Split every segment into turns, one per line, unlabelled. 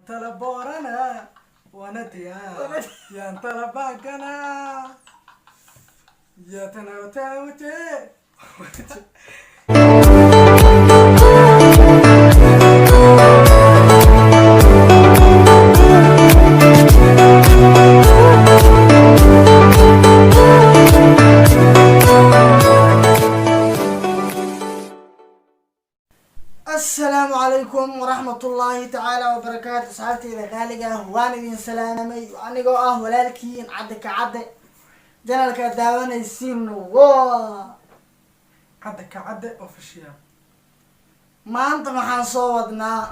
تلبورنا ونتيا يا تلباكنا يا تنوتاوتي
السلام عليكم ورحمة الله تعالى وبركاته. صحابتي غالية وأنا دين سلامي وأنا جوا ولكن عدك عد جنالك داون يسين
عدك عد اوفيشيال
ما أنت ما حنصوتنا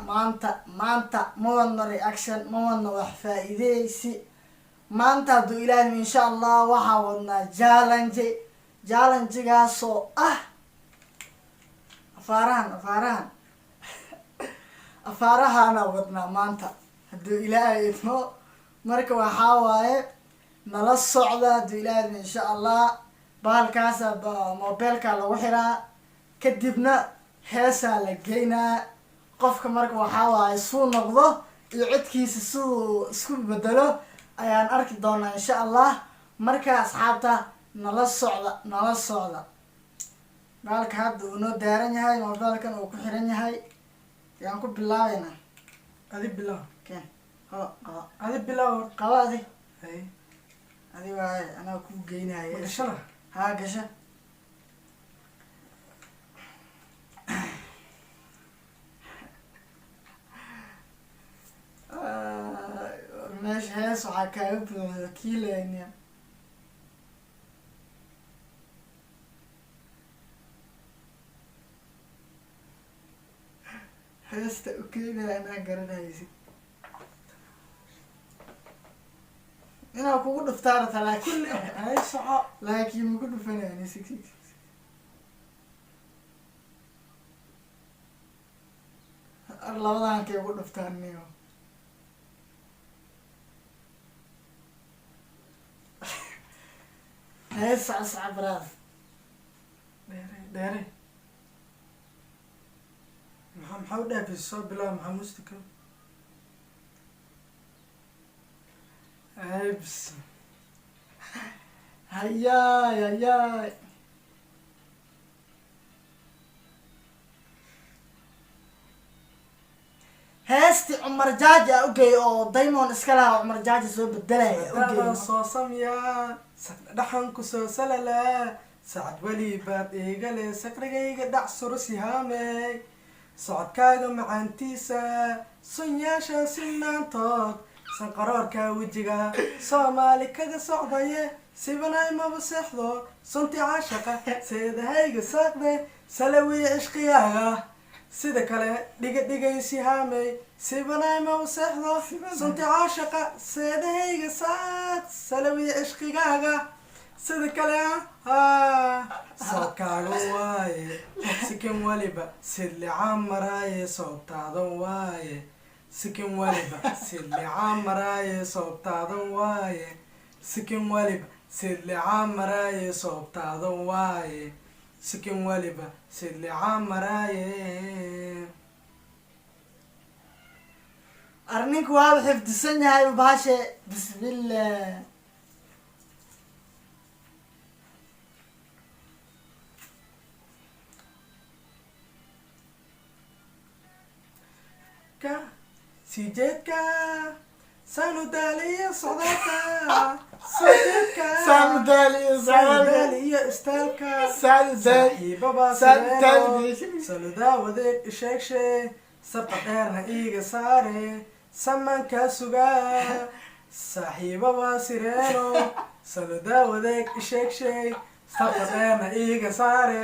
ما أنت مو رياكشن مو وحفايدة سي ما أنت دو إلهي إن شاء الله وحاولنا جالنجي جاسو أفارهana wadnaa maanta hadduu ilaahay idmo marka waxaa waaye nala socda hadduu ilaahay idmo insha allah bahalkaasa mobeelka lagu xiraa kadibna heesaa la geynaa qofka marka waxaa waaye suu noqdo iyo codkiisa siduu isku bedelo ayaan arki doonaa insha allah marka asxaabta nala socda bahalka hadda uu noo daaran yahay mobeelkan uu ku xiran yahay yaan ku bilaabeyna
adi bilaw
ken
adi bilaw
qabo adi
hay
adi waaye anaa ku geynaya
gashana
haa gasha meesha hees waxaa kaaga buuxda kiilenya heesta u keenaya anaa garanaysid inaa kugu dhuftaarata laakiin
hay soco
laakiin maku dhufanayni labadan kay ugu dhuftaaniyo hees sacsaca baraada
dheere maxaa u dhaafay soo bilaab maxaa mustika bs
hayaay heesti cumar jaaji a ugeey oo daymon iska lahaa cumar jaaji soo bedelaya
dadan soo samyaa dhaxanku soo salalaa sacad weli baad eegale saqrigayga dhac surusyahaamey socodkaaga macaantiisa sunyaasha sinnaantood sanqaroorka wejiga soomaali kaga socdaye sibanay maba seexdo sunti caashaqa seedahayga saaqde salawiya cishqigaaga sida kale dhigaysihaamey sibanay maba seexdo sunti caashaqa seedahayga saaq salawiya cishqigaaga sida kale soobkaaga waaye sikin waliba sidlicaan maraaye soobtaadan waaye sikin waliba sidlicaan maraaye soobtaadan waaye sikin waliba sidlicaan maraaye soobtaadan waaye sikin waliba sidlicaan maraaye
arninku waaba xifdisan yahay bahashe bismillah
sijeedka sanudaaliyo socdaalka sanudaaliyo istaalka saaxiibaba saludaa wadeeg isheegshe sabqa dheerna iiga saare samankaa sugaa saaxiibaba sireeno saludaa wadeeg isheegshe sabqa dheerna iiga saare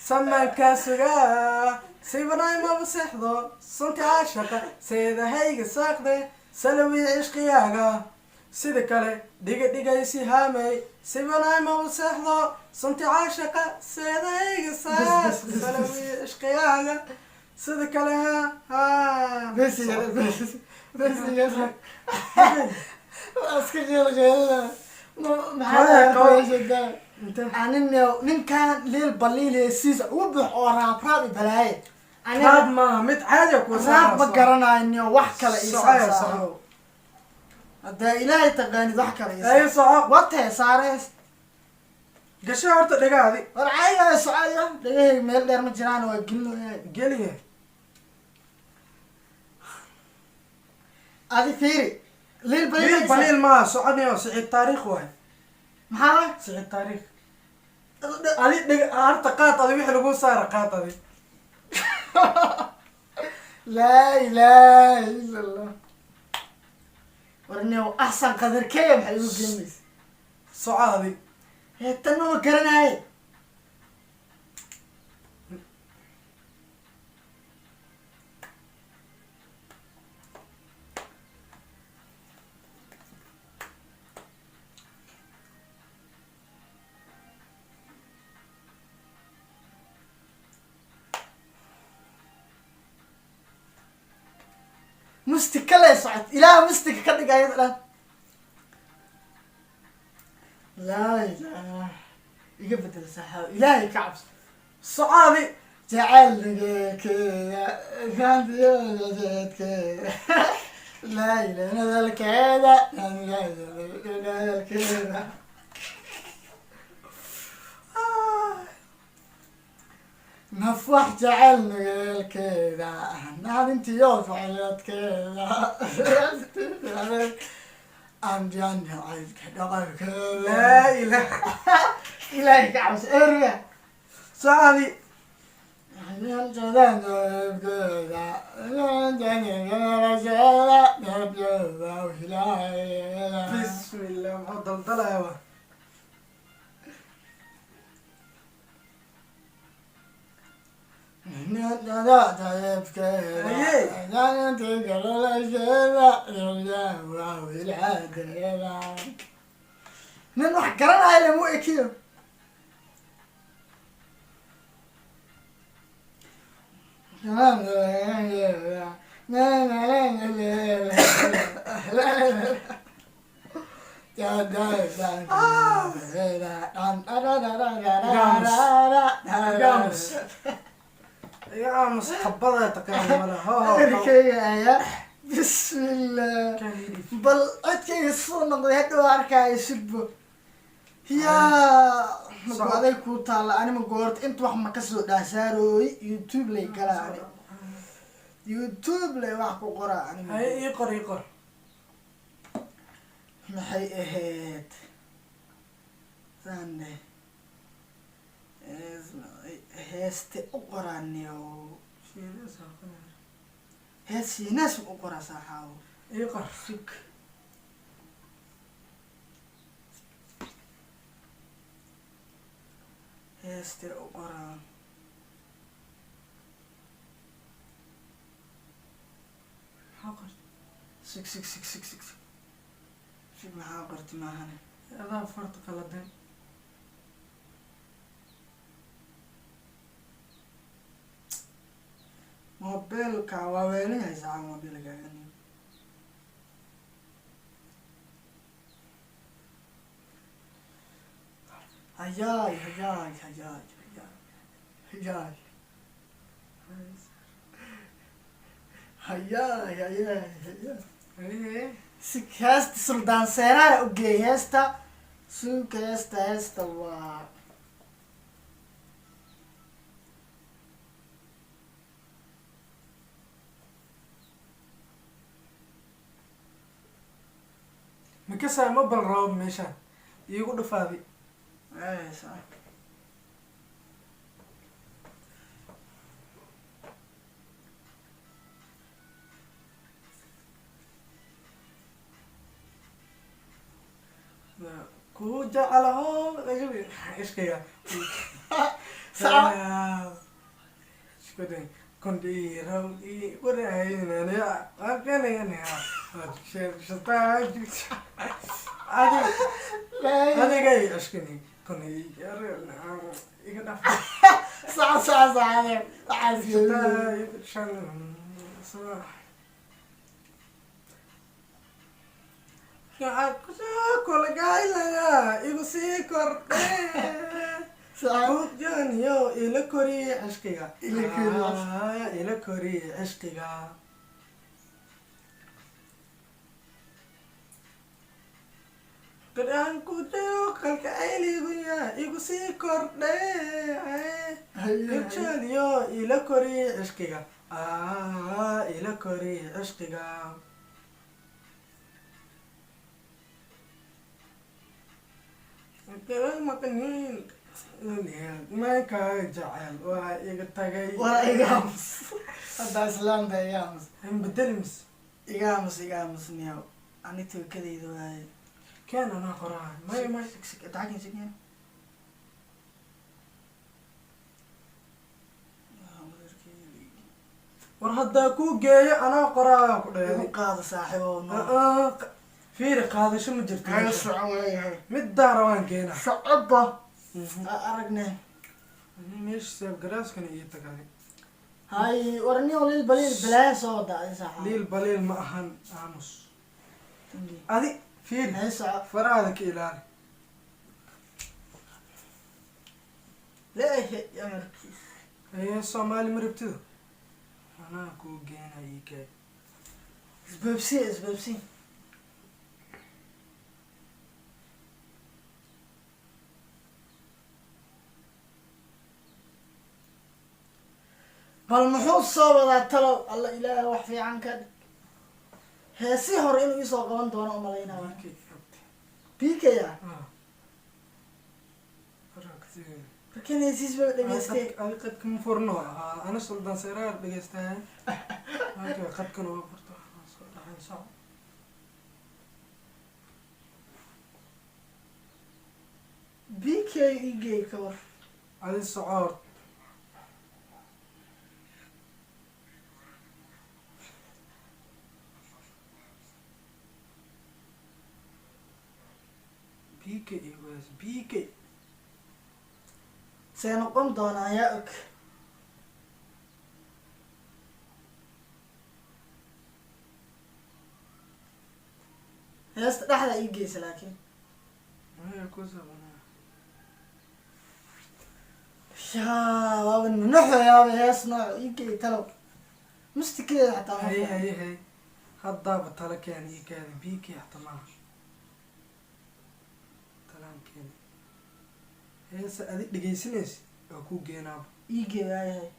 samankaa sugaa sibanay maba seexdo sunti caashaqa seedahayga saaqde salawiya cishqigaaga sida kale dhigaysihaamey sibanay maba seexdo sunti caashaqa seedahayga saaq salawiya cishqigaaga sida kale
ninkan leel baliil heesiisa ugu bux oo raab i balaaye
raab maaha mid caadi ku
raab ma garanayno wax kale
Soco,
saaro haddaa ilaahay taqaanid wax kale
ay soco
watee saarees
gasho horta dhagaadi
war cayga socoyo dhagahayga meel dheer ma jiraan waa gelinoyaa
geliye
adi fiiri liil
liil baliil maaha soconiyo siciid taariikh waay
maxaa
siciid taariikh adi dhig harta qaad adi wixii lagu saara qaad adi
laa ilaaha ila allah warniyow axsan qadarkeeya maxay igu geenaysa
soco adi
tan ma garanaye mustika lee socod ilaah mustika ka dhig ayada dhan laa ilaah iga bedel saxaaw ilaahay ka cabso
soco adi
jacayl nageelkeeda gaandiyodadeedkeeda laa ilaah nadalkeeda nadalkeeda nafwax jacayl nageelkeeda naadintiyo ficiladkeeda amjaan jacaylka dhaqankeeda
laa ilaah
ilaahay ka cabso eriga
soco adi bismillah maxuu daldalaya wa
nin wax garanaya lamu ekiyo
iga aamus xabada taqaani mala
erkeyga ayaa bismillah bal codkayga soo noqday hadhow arkaayo sugbo yaa mago aday kuu taalla anima goorta inta wax ma kasoo dhaasaarooy youtube lay galaa ani youtube lay wax ku qoraa anima
hay ii qor
maxay ahayd sande heeste u qoraaniyo hees shiinaas u qoraa saaxaawo
ii qor
sug heeste u qoraa sug maxaa qorti maahane
adaa farta qaladan
mobilka waa weelinaysaa mobilka hayaay si heesta suldaan seeraha ugeey heesta suuka heesta waa
makasaa ma bal rabo meeshaan iigu dhufaaday ku jeclaho ishkaya kondiraw adigay ishkani iga dhaf kolagaylaya igu sii kordhe kujanyo ila koriye cishqiga
Ila koriye
ila koriye cishqiga qadaan ku dayo qalka ayliiguya igu sii kordhe kujanyo ila koriye cishqiga ila koriye cishqiga maqanin mayka jacel waa iga tagay
waa igaamus haddaa islaamta igaamus
bedelimis
igaamus niyaw ani tookadayda waaye
keen anaa qoraa may
taxakin sigeen
war haddaa kuu geeyo anaa qoraa ku
igu
dheeday
qaado saaxiibo no
fiiri qaadasho ma jirto
kaga
meesha.
socon waayahay
mid daara waan keenaa
socodba aragne
meesha seeb garaaskana iyo tagay
hay warniyo lil baliil balaa soo wadaa ay saaxiibo
liil baliil ma ahan aamus adi fiiri
hay soco
faraada ka ilaali
leeyahay amarkiis
soomaali ma rabtido anaa kuu geena ii kee
isbabsi bal muxuu soo wadaa talow alla ilaaha wax fiican ka dhig heesi hore inuu iisoo qaban doono umalaynaa bikaya markan heesiis baa dhageystay
adi qadkama furno ana suldan seeraar dhegeystahay qadkan waa furto soo dhaxayso
bk igey ka war
adi socoor bk iwas bk
see noqon doonaa yaa og heesta dhexda ii geysa laakiin
maya kusabana
yaa waaba nunuxoyaaba hees nooc ii gey talow mustikeeda xataa ma
hay
fiican.
hay hay haddaaba tala keena ii kaada bk hata maaha talaan keena heesa adi dhegeysanaysa waa kuu geenaaba
ii gey waayahay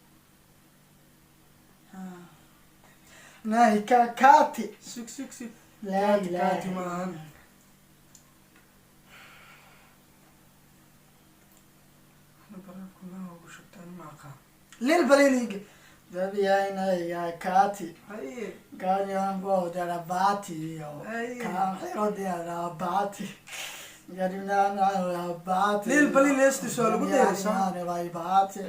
nahi kakati
sig sig sig
laa
Kaati
ilaaha
maahan. baraabkumaa ugu shugtaan ma aqaan
lil balil ii gey dabiyaynayaa kati
haye
Ganyan darabati yo.
Ay.
Kamero darabati. Ganyan darabati.
Lil balil heestis waa lagu deeraysaa.
Darabati.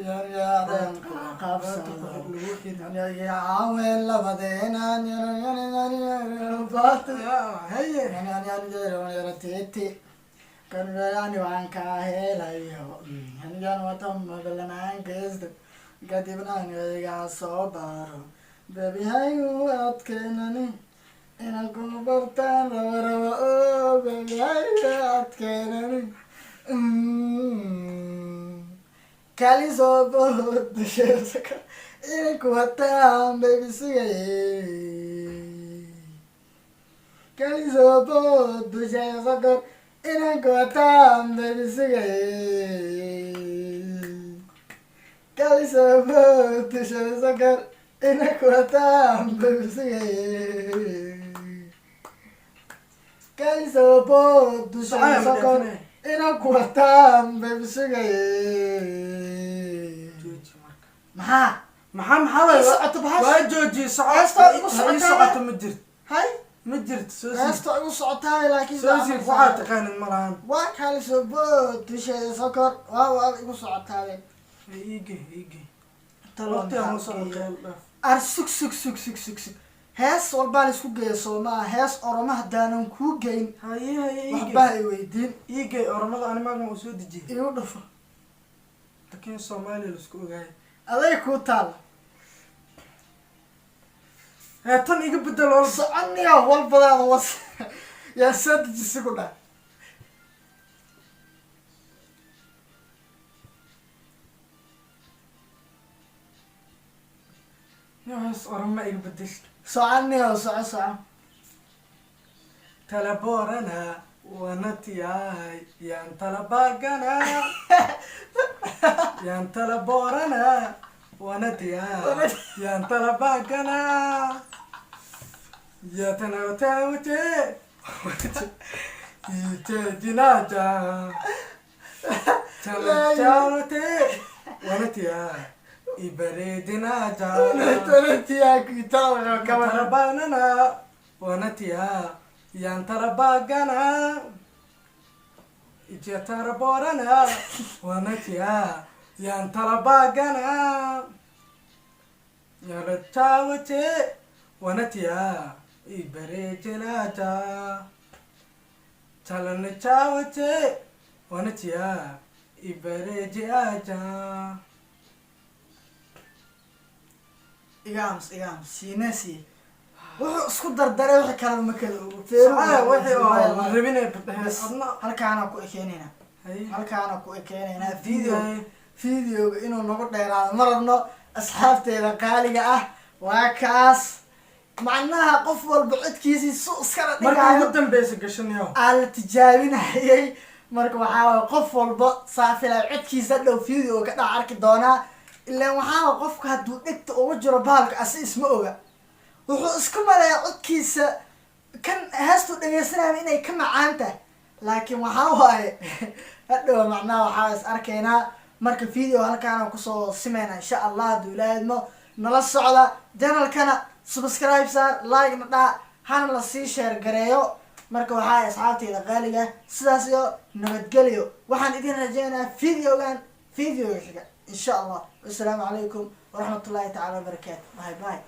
Ganyan qabsado.
lagu xiri
Ganyan awel labadena darabati.
haye
Ganyan tete. Ganyan waan ka helayo. Ganyan watam magalanaan geesdo. Kadibna aniga soo baro. Baby hayu adkeenani inaan ku bartaan rabo baby hayu adkeenani kali soo bood dusheesaka inaan ku wataan baby sugay kali soo bood dusheesaka inaan ku wataan baby sugay kali soo bood dusheesaka inakuwataan babisugay kalisobo dushay sokon inakuwataan babisugay
jooji marka
maxaa
maxaa
ii socoto
waa
bahas
jooji
Heesta igu
socoto ii
socotaa.
socoto ma jirt
hay
ma jirt soo siid
heesta igu socotaay laakiin
soo siid waxaa taqaanin ma lahan
waa kalisobo dushay sokon waa igu socotaay
iige iige
taloon
waqtiga ma soo qeyl dhaaf
ar sug hees walbaa la isku geeya soomaa hees oromo haddaanan kuu geyn
haye haye
waxbaa ay weydiin
iige oramada animaagan uu soo dejiyay
igu dhufo
lakin soomaaliya laisku ogaayay
aday kuu taala
tan iga bedel wal
soconiya walbadaada was yaa soo dejisi ku dhah
Yes, orama iga bedesht.
soconio soco
Talaborana wanatiyahay yaan talabagana yaan talaborana wanatiyahay yaan talabagana yatanawtawte ite dinaja talachawte wanatiyahay ibare dinaja
torantiyaa kitaab kama
talabanana wanatiyahay yaan talabagana ijataraborana wanatiya yaan talabagana yalachawache wanatiya ibarejelaja chalanachawache wanatiya ibarejeaja
igams siinasi wuxuu isku dardaray wixii kale ma kala ogo
wixii oo rabinay badhees adna
halkaana ku ekeenayna
hay
halkaana ku ekeenayna videoga inuu nagu dheeraado ma rabno asxaabteeda qaaliga ah waa kaas macnaha qof walba codkiisii su iskala
marka
dhigaayo
ugu dambeysa gashanayo
aa la tijaabinayay marka waxaa waye qof walba saafilay codkiisa dhow video ka dhac arki doonaa ilaan waxaa qofka hadduu dhegta ugu jiro bahalka asi isma oga wuxuu isku maleeyaa codkiisa kan heestuu dhegeysanaya inay ka macaan tahay laakiin waxaa waaye hadhow macnaha waxaa is arkaynaa marka video halkaana kusoo simeyna insha allah hadduu ilaahidmo nala socda janalkana subscribe saar like na dhaa hana lasii sheer gareeyo marka waxaa asxaabteyda qaaliga sidaas iyo nabadgelyo waxaan idin rajeynayaa videoga xiga insha allah wasalaamu calaykum waraxmatullahi tacaala wabarakaatu bye bye